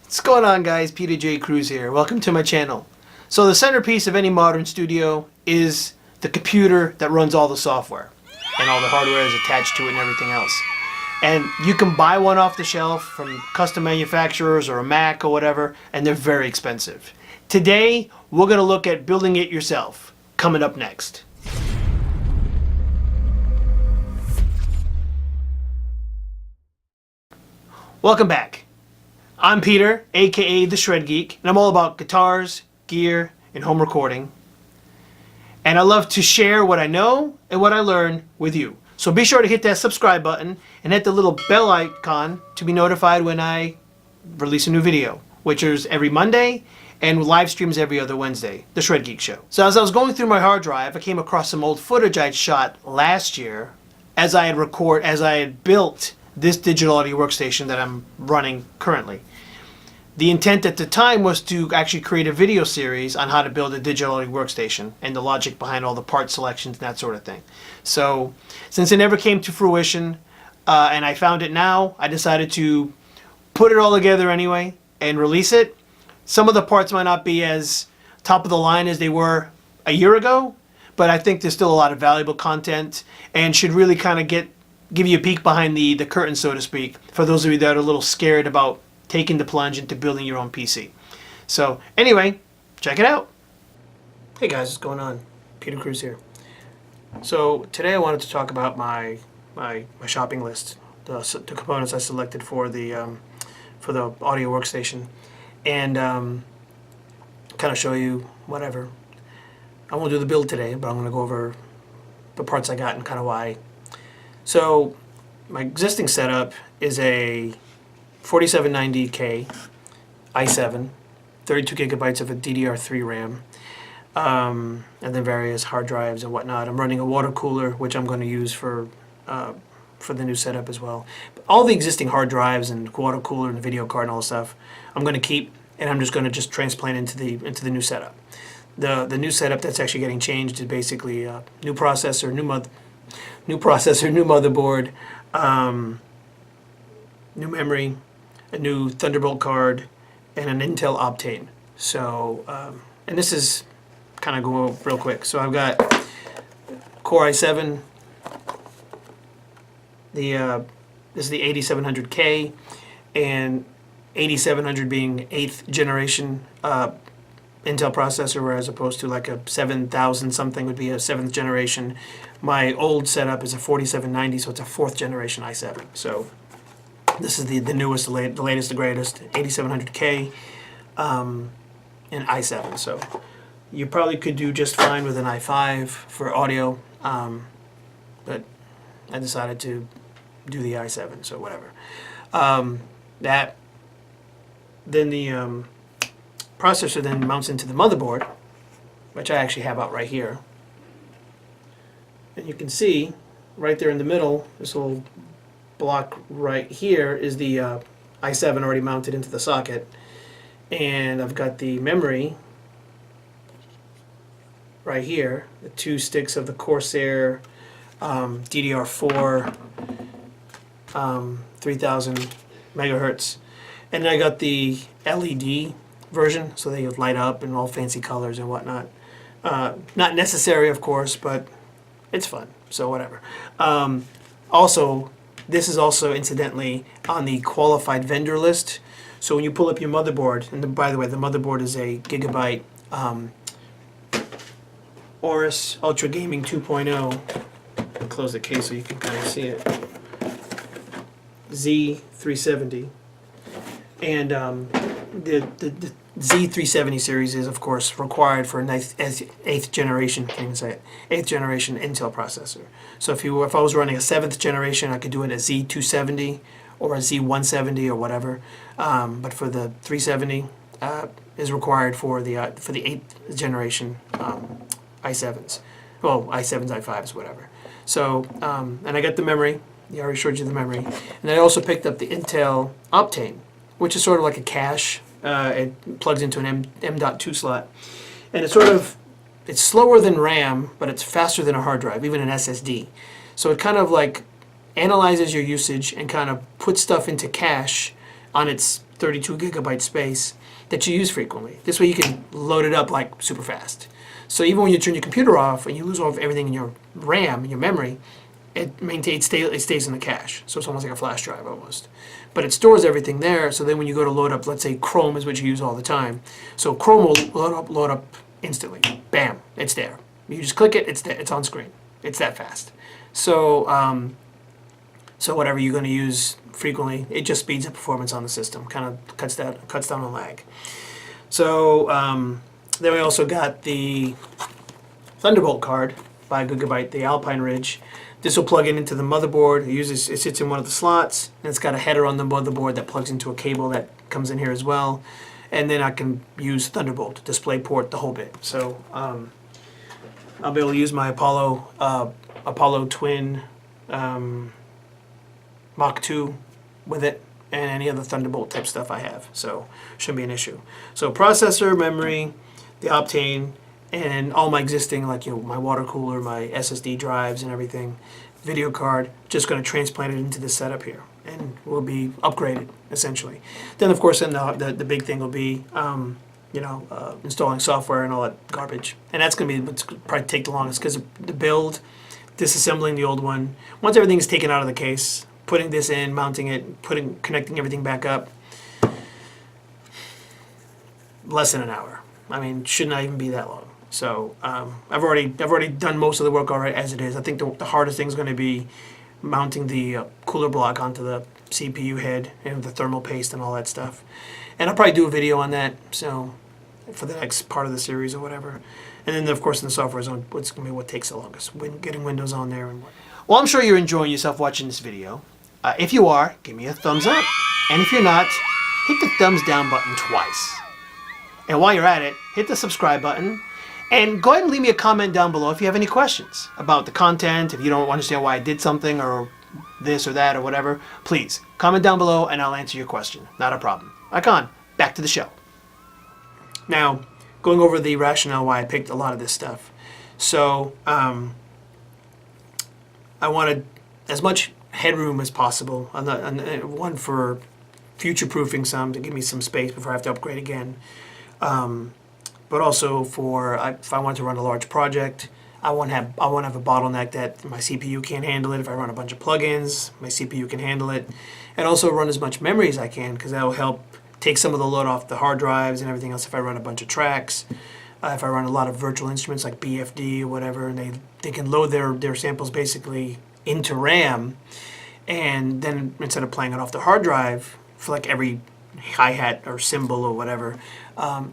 What's going on, guys? Peter J. Cruz here. Welcome to my channel. So the centerpiece of any modern studio is the computer that runs all the software and all the hardware is attached to it and everything else. And you can buy one off the shelf from custom manufacturers or a Mac or whatever, and they're very expensive. Today, we're going to look at building it yourself. Coming up next. Welcome back. I'm Peter, aka The Shred Geek, and I'm all about guitars, gear, and home recording. And I love to share what I know and what I learn with you. So be sure to hit that subscribe button and hit the little bell icon to be notified when I release a new video, which is every Monday and live streams every other Wednesday, The Shred Geek Show. So as I was going through my hard drive, I came across some old footage I'd shot last year as I had built this digital audio workstation that I'm running currently. The intent at the time was to actually create a video series on how to build a digital audio workstation and the logic behind all the part selections and that sort of thing. So since it never came to fruition and I found it now, I decided to put it all together anyway and release it. Some of the parts might not be as top of the line as they were a year ago, but I think there's still a lot of valuable content and should really kind of give you a peek behind the curtain, so to speak, for those of you that are a little scared about taking the plunge into building your own PC. So anyway, check it out. Hey guys, what's going on? Peter Cruz here. So today I wanted to talk about my shopping list, the components I selected for the audio workstation, and kind of show you whatever. I won't do the build today, but I'm going to go over the parts I got and kind of why. So my existing setup is a 4790K i7, 32 gigabytes of a DDR3 RAM, and then various hard drives and whatnot. I'm running a water cooler, which I'm going to use for the new setup as well. But all the existing hard drives and water cooler and video card and all that stuff, I'm going to keep, and I'm just going to transplant into the new setup. The new setup that's actually getting changed is basically new processor, new motherboard, new memory, a new Thunderbolt card, and an Intel Optane. So, and this is kind of go real quick. So I've got Core i7. This is the 8700K, and 8700 being 8th generation Intel processor, whereas opposed to like a 7000 something would be a 7th generation. My old setup is a 4790, so it's a 4th generation i7. So this is the newest, the latest, the greatest, 8700K and i7. So you probably could do just fine with an i5 for audio, but I decided to do the i7, so whatever. Then the processor then mounts into the motherboard, which I actually have out right here. And you can see right there in the middle, this little block right here is the i7 already mounted into the socket. And I've got the memory right here, the 2 sticks of the Corsair DDR4 3000 megahertz. And then I got the LED version, so they light up in all fancy colors and whatnot. Not necessary, of course, but it's fun, so whatever. Also, this is also incidentally on the qualified vendor list. So when you pull up your motherboard, and by the way, the motherboard is a Gigabyte Aorus Ultra Gaming 2.0. I'll close the case so you can kind of see it. Z370. And the Z370 series is, of course, required for an 8th generation, can't even say it, 8th generation Intel processor. So if I was running a 7th generation, I could do it a Z270 or a Z170 or whatever. But for the 370 is required for the 8th generation i7s. Well, i7s, i5s, whatever. So, and I got the memory. I already showed you the memory. And then I also picked up the Intel Optane, which is sort of like a cache. It plugs into an M.2 slot. And it's slower than RAM, but it's faster than a hard drive, even an SSD. So it kind of like analyzes your usage and kind of puts stuff into cache on its 32 gigabyte space that you use frequently. This way you can load it up like super fast. So even when you turn your computer off and you lose all of everything in your RAM, in your memory, it stays in the cache. So it's almost like a flash drive almost. But it stores everything there, so then when you go to load up, let's say Chrome is what you use all the time. So Chrome will load up instantly. Bam, it's there. You just click it, it's there, it's on screen. It's that fast. So so whatever you're going to use frequently, it just speeds up performance on the system, kind of cuts down on lag. So then we also got the Thunderbolt card by Gigabyte, the Alpine Ridge. This will plug in into the motherboard. It sits in one of the slots, and it's got a header on the motherboard that plugs into a cable that comes in here as well. And then I can use Thunderbolt, DisplayPort, the whole bit. So I'll be able to use my Apollo Twin Mach 2 with it, and any other Thunderbolt type stuff I have. So shouldn't be an issue. So processor, memory, the Optane, and all my existing, like, my water cooler, my SSD drives and everything, video card, just going to transplant it into this setup here, and will be upgraded essentially. Then of course, the big thing will be installing software and all that garbage, and that's going to be what's probably take the longest, because the build, disassembling the old one, once everything is taken out of the case, putting this in, mounting it, connecting everything back up, less than an hour. I mean, should not even be that long. So I've already done most of the work already as it is. I think the hardest thing is going to be mounting the cooler block onto the CPU head and the thermal paste and all that stuff. And I'll probably do a video on that, so for the next part of the series or whatever. And then of course in the software zone, what's going to be what takes the longest, getting Windows on there and what. Well, I'm sure you're enjoying yourself watching this video. If you are, give me a thumbs up, and if you're not, hit the thumbs down button twice. And while you're at it, hit the subscribe button. And go ahead and leave me a comment down below if you have any questions about the content, if you don't understand why I did something or this or that or whatever. Please, comment down below and I'll answer your question. Not a problem. Icon, back to the show. Now, going over the rationale why I picked a lot of this stuff. So, I wanted as much headroom as possible. One for future-proofing some, to give me some space before I have to upgrade again. But also for if I want to run a large project, I won't have a bottleneck that my CPU can't handle it. If I run a bunch of plugins, my CPU can handle it, and also run as much memory as I can, because that will help take some of the load off the hard drives and everything else. If I run a bunch of tracks, if I run a lot of virtual instruments like BFD or whatever, and they can load their samples basically into RAM, and then instead of playing it off the hard drive for like every hi-hat or cymbal or whatever,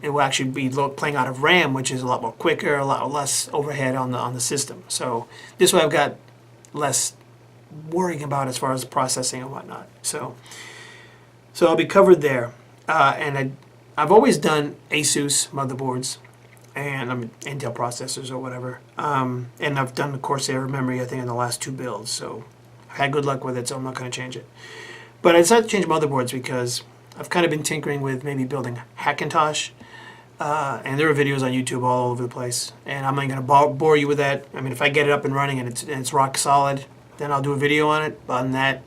it will actually be playing out of RAM, which is a lot more quicker, a lot less overhead on the system. So this way I've got less worrying about as far as processing and whatnot. So I'll be covered there. And I've always done ASUS motherboards and Intel processors or whatever. And I've done the Corsair memory, I think, in the last 2 builds. So I've had good luck with it, so I'm not going to change it. But I decided to change motherboards because I've kind of been tinkering with maybe building Hackintosh, and there are videos on YouTube all over the place, and I'm not going to bore you with that. I mean, if I get it up and running and it's rock solid, then I'll do a video on it. But other than that,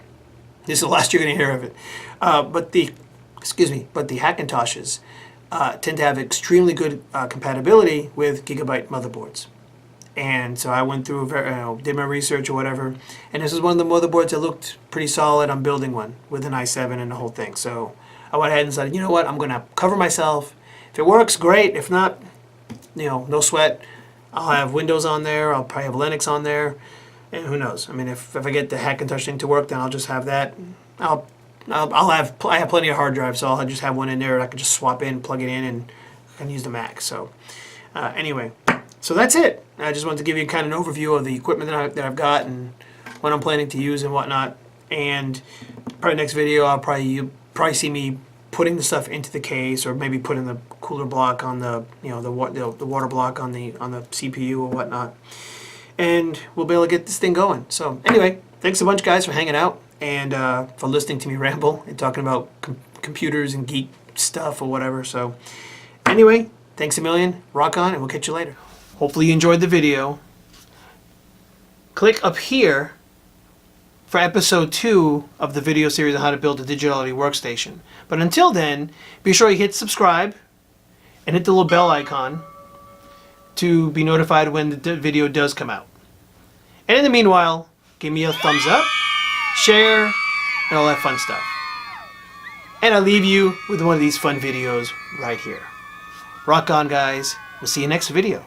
this is the last you're going to hear of it. But the Hackintoshes tend to have extremely good compatibility with Gigabyte motherboards. And so I went through, did my research or whatever, and this is one of the motherboards that looked pretty solid. I'm building one with an i7 and the whole thing. So I went ahead and decided, you know what, I'm going to cover myself. If it works, great. If not, no sweat. I'll have Windows on there. I'll probably have Linux on there. And who knows? I mean, if I get the Hackintosh thing to work, then I'll just have that. I have plenty of hard drives, so I'll just have one in there. I can just swap in, plug it in, and I can use the Mac. So anyway. So that's it. I just wanted to give you kind of an overview of the equipment that I've got and what I'm planning to use and whatnot. And probably next video, you'll probably see me putting the stuff into the case, or maybe putting the cooler block on the the water block on the CPU or whatnot. And we'll be able to get this thing going. So anyway, thanks a bunch, guys, for hanging out and for listening to me ramble and talking about computers and geek stuff or whatever. So anyway, thanks a million. Rock on, and we'll catch you later. Hopefully you enjoyed the video. Click up here for episode 2 of the video series on how to build a digital audio workstation. But until then, be sure you hit subscribe and hit the little bell icon to be notified when the video does come out. And in the meanwhile, give me a thumbs up, share, and all that fun stuff. And I'll leave you with one of these fun videos right here. Rock on, guys. We'll see you next video.